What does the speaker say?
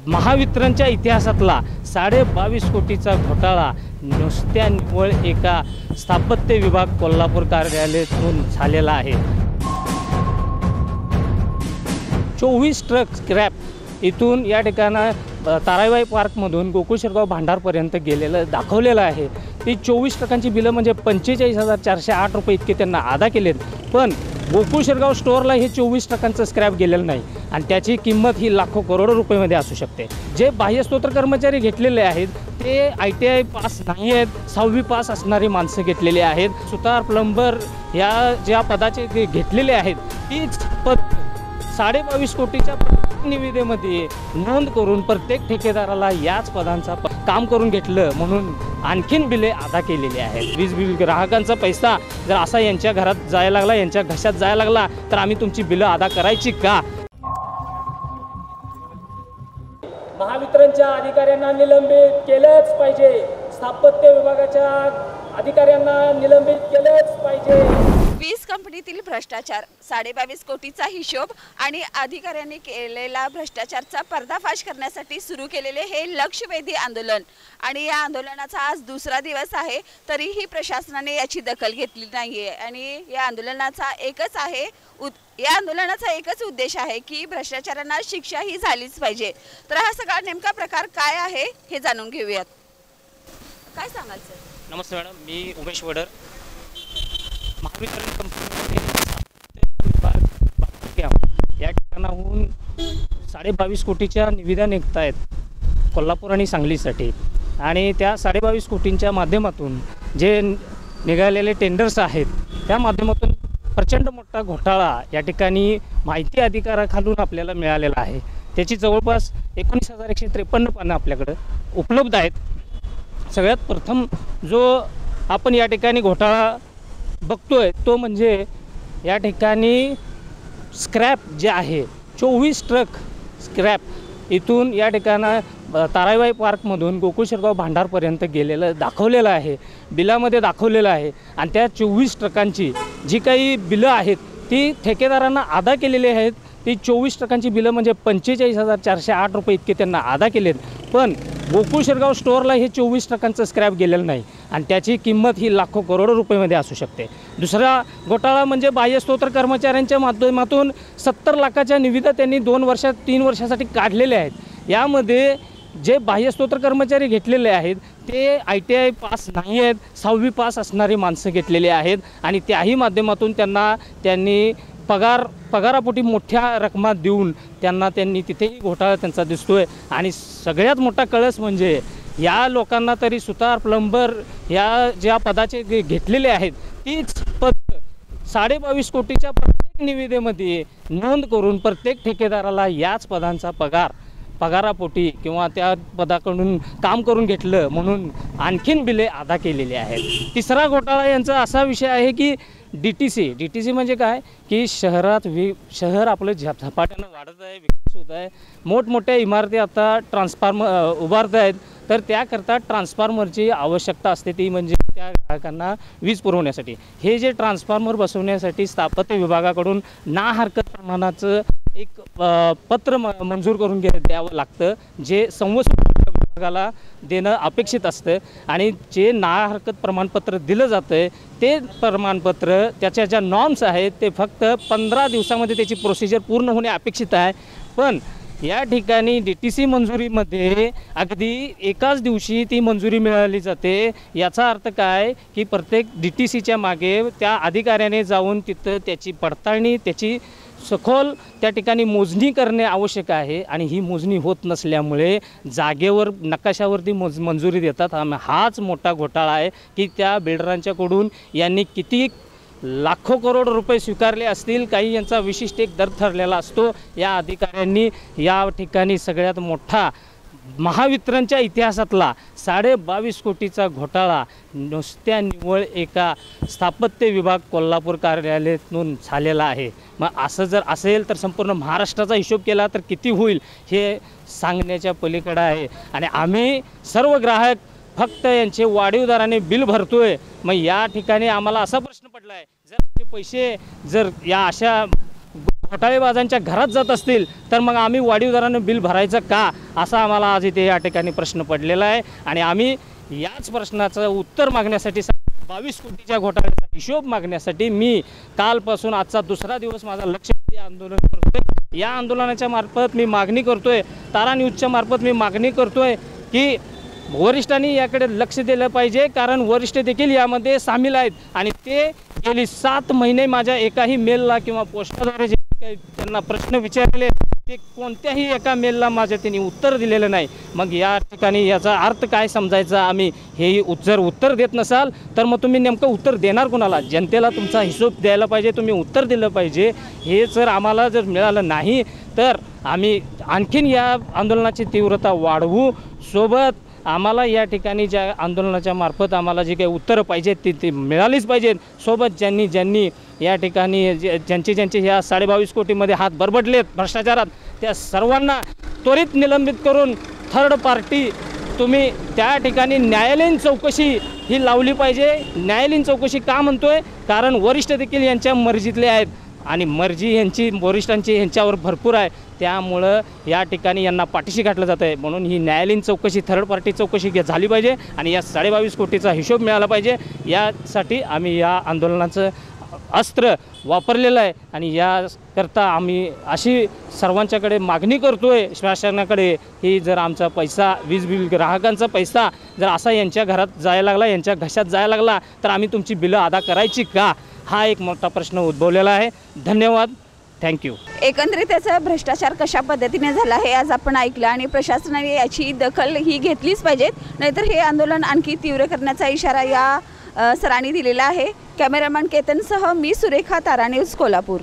महावितरणच्या इतिहासातला 22.5 कोटीचा घोटाळा नुसत्या निव्वळ एका स्थापत्य विभाग कोल्हापूर कार्यालयातून झालेला आहे। 24 ट्रक स्क्रॅप इथून या ठिकाणा ताराबाई पार्कमधून गोकुळ शिरगाव भांडारपर्यंत गेलेलं दाखवलेलं आहे। ती 24 ट्रकांची बिलं म्हणजे 45,408 रुपये इतके त्यांना अदा केलेत, पण गोकुळ शिरगाव स्टोअरला हे 24 ट्रकांचं स्क्रॅप गेलेलं नाही आणि त्याची किंमत ही लाखो करोडो रुपयामध्ये असू शकते। जे बाह्यस्तोत्र कर्मचारी घेतलेले आहेत ते ITI पास नाही आहेत, 6वी पास असणारी माणसं घेतलेली आहेत। सुतार प्लंबर या ज्या पदाचे घेतलेले आहेत तीच पद 22.5 कोटीच्या निविदेमध्ये नोंद करून प्रत्येक ठेकेदाराला याच पदांचा काम करून घेतलं म्हणून आणखीन बिले अदा केलेली आहेत। वीज बिल ग्राहकांचा पैसा जर असा यांच्या घरात जायला लागला, यांच्या घशात जायला लागला तर आम्ही तुमची बिलं अदा करायची का? महावितरणच्या अधिकाऱ्यांना निलंबित केलंच पाहिजे, स्थापत्य विभागाच्या अधिकाऱ्यांना निलंबित केलंच पाहिजे। वीज कंपनीतील भ्रष्टाचार, 22.5 कोटीचा हिशोब आणि अधिकाऱ्यांनी केलेला भ्रष्टाचाराचा पर्दाफाश करण्यासाठी सुरू केलेले हे लक्षवेधी आंदोलन आणि या आंदोलनाचा आज दुसरा दिवस आहे, तरीही प्रशासनाने याची दखल घेतली नाहीये आणि या आंदोलनाचा एकच उद्देश आहे की भ्रष्टाचारांना शिक्षा ही झालीच पाहिजे। तर हा सगळा नेमका प्रकार काय आहे हे जाणून घेऊयात। काय सांगाल सर? नमस्ते मॅडम, मी उमेश वडर। महावितरण कंपनीमध्ये या ठिकाणाहून 22.5 कोटीच्या निविदा निघत आहेत कोल्हापूर आणि सांगलीसाठी आणि त्या 22.5 कोटींच्या माध्यमातून जे निघालेले टेंडर्स आहेत त्या माध्यमातून प्रचंड मोठा घोटाळा या ठिकाणी माहिती अधिकाराखालून आपल्याला मिळालेला आहे। त्याची जवळपास 19,153 पानं आपल्याकडं उपलब्ध आहेत। सगळ्यात प्रथम जो आपण या ठिकाणी घोटाळा बघतोय तो म्हणजे या ठिकाणी स्क्रॅप जे आहे 24 ट्रक स्क्रॅप इथून या ठिकाणा ताराबाई पार्कमधून गोकुळ शिरगाव भांडारपर्यंत गेलेलं दाखवलेलं आहे, बिलामध्ये दाखवलेलं आहे आणि त्या 24 ट्रकांची जी काही बिलं आहेत ती ठेकेदारांना अदा केलेली आहेत। ती 24 ट्रकांची बिलं म्हणजे 45,408 रुपये इतके त्यांना अदा केलेत, पण गोकुळ शिरगाव स्टोअरला हे 24 ट्रकांचं स्क्रॅप गेलेलं नाही आणि त्याची किंमत ही लाखो करोडो रुपयामध्ये असू शकते। दुसरा घोटाळा म्हणजे बाह्यस्तोत्र कर्मचाऱ्यांच्या माध्यमातून 70 लाखाच्या निविदा त्यांनी 2-3 वर्षासाठी काढलेल्या आहेत। यामध्ये जे बाह्यस्तोत्र कर्मचारी घेतलेले आहेत ते ITI पास नाही आहेत, 6वी पास असणारी माणसं घेतलेली आहेत आणि त्याही माध्यमातून त्यांनी पगारापोटी मोठ्या रकमा देऊन त्यांनी तिथेही घोटाळा त्यांचा दिसतोय। आणि सगळ्यात मोठा कळस म्हणजे या लोकांना तरी सुतार प्लंबर या ज्या पदाचे घेतलेले आहेत तीच पद 22.5 कोटीच्या प्रत्येक निविदेमध्ये नोंद करून प्रत्येक ठेकेदाराला याच पदांचा पगारापोटी किंवा त्या पदाकडून काम करून घेतलं म्हणून आणखीन बिले अदा केलेली आहेत। तिसरा घोटाळा यांचा असा विषय आहे की DTC म्हणजे काय की शहर आपलं झपाट्यानं वाढत आहे, विकास होत आहे, मोठमोठ्या इमारती आता ट्रान्सफॉर्मर उभारत आहेत, तर त्याकरता ट्रान्सफॉर्मरची आवश्यकता असते, ती म्हणजे त्या ग्राहकांना वीज पुरवण्यासाठी। हे जे ट्रान्सफॉर्मर बसवण्यासाठी स्थापत्य विभागाकडून ना हरकत प्रमाणाचं एक पत्र मंजूर करून द्यावं लागतं, जे संवहन विभागाला देणं अपेक्षित असतं आणि जे ना हरकत प्रमाणपत्र दिलं जातं आहे ते प्रमाणपत्र त्याच्या ज्या नॉर्म्स आहेत ते फक्त 15 दिवसामध्ये त्याची प्रोसिजर पूर्ण होणे अपेक्षित आहे। पण या ठिकाणी DTC मंजुरीमध्ये अगदी एकाच दिवशी ती मंजुरी मिळाली जाते। याचा अर्थ काय की प्रत्येक DTCच्या मागे त्या अधिकाऱ्याने जाऊन तिथं त्याची पडताळणी, त्याची सखोल त्या ठिकाणी मोजणी करणे आवश्यक आहे आणि ही मोजणी होत नसल्यामुळे जागेवर नकाशावरती मंजुरी देतात। हाच मोठा घोटाळा आहे की त्या बिल्डरांच्याकडून यांनी किती लाखो करोड रुपये स्वीकारले असतील, काही यांचा विशिष्ट एक दर ठरलेला असतो। या अधिकाऱ्यांनी या ठिकाणी सगळ्यात मोठा महावितरणच्या इतिहासातला 22.5 कोटीचा घोटाळा नुसत्या निव्वळ एका स्थापत्य विभाग कोल्हापूर कार्यालयातून झालेला आहे। मग असं जर असेल तर संपूर्ण महाराष्ट्राचा हिशोब केला तर किती होईल हे सांगण्याच्या पलीकडे आहे आणि आम्ही सर्व ग्राहक फक्त यांचे वाढीव दराने बिल भरतोय। मग या ठिकाणी आम्हाला असा प्रश्न पडला आहे, जर पैसे जर या अशा घोटाळेबाजांच्या घरात जात असतील तर मग आम्ही वाढीव दरानं बिल भरायचं का, असा आम्हाला आज इथे या ठिकाणी प्रश्न पडलेला आहे. आणि आम्ही याच प्रश्नाचं उत्तर मागण्यासाठी 22 कोटीच्या घोटाळ्याचा हिशोब मागण्यासाठी मी कालपासून आजचा दुसरा दिवस माझा लक्षवेधी आंदोलन करतोय. या आंदोलनाच्या मार्फत मी मागणी करतोय, तारा न्यूजच्या मार्फत मी मागणी करतोय की वरिष्ठांनी याकडे लक्ष दिलं पाहिजे, कारण वरिष्ठ देखील यामध्ये सामील आहेत. आणि ते गेली 7 महिने माझ्या एकाही मेलला किंवा पोस्टाद्वारे जे काही त्यांना प्रश्न विचारले ते कोणत्याही एका मेलला माझ्या त्यांनी उत्तर दिलेलं नाही. मग या ठिकाणी याचा अर्थ काय समजायचा, आम्ही हे जर उत्तर देत नसाल तर मग तुम्ही नेमकं उत्तर देणार कुणाला? जनतेला तुमचा हिशोब द्यायला पाहिजे, तुम्ही उत्तर दिलं पाहिजे. हे जर आम्हाला जर मिळालं नाही तर आम्ही आणखीन या आंदोलनाची तीव्रता वाढवू. सोबत आम्हाला या ठिकाणी ज्या आंदोलनाच्या मार्फत आम्हाला जी काही उत्तरं पाहिजेत ती मिळालीच पाहिजेत. सोबत ज्यांनी या ठिकाणी ज्यांचे ह्या 22.5 कोटीमध्ये हात बरबडलेत भ्रष्टाचारात, त्या सर्वांना त्वरित निलंबित करून थर्ड पार्टी तुम्ही त्या ठिकाणी न्यायालयीन चौकशी ही लावली पाहिजे. न्यायालयीन चौकशी का म्हणतोय, कारण वरिष्ठ देखील यांच्या मर्जीतले आहेत आणि मर्जी यांची वरिष्ठांची यांच्यावर भरपूर आहे. त्यामुळं या ठिकाणी यांना पाठीशी घातलं जातं आहे. म्हणून ही न्यायालयीन चौकशी, थर्ड पार्टी चौकशी झाली पाहिजे आणि या 22.5 कोटीचा हिशोब मिळाला पाहिजे. यासाठी आम्ही या आंदोलनाचं अस्त्र वापरलेलं आहे आणि याकरता आम्ही अशी सर्वांच्याकडे मागणी करतो आहे शासनाकडे की जर आमचा पैसा, वीज बिल ग्राहकांचा पैसा जर असा यांच्या घरात जायला लागला, यांच्या घशात जायला लागला तर आम्ही तुमची बिलं अदा करायची का, हा एक मोठा प्रश्न उद्भवलेला आहे. धन्यवाद. थँक्यू. एकंदरीत त्याचा भ्रष्टाचार कशा पद्धतीने झाला हे आज आपण ऐकलं आणि प्रशासनाने याची दखल ही घेतलीच पाहिजेत, नाहीतर हे आंदोलन आणखी तीव्र करण्याचा इशारा या सरांनी दिलेला आहे. कॅमेरामॅन केतनसह मी सुरेखा, तारा न्यूज, कोल्हापूर.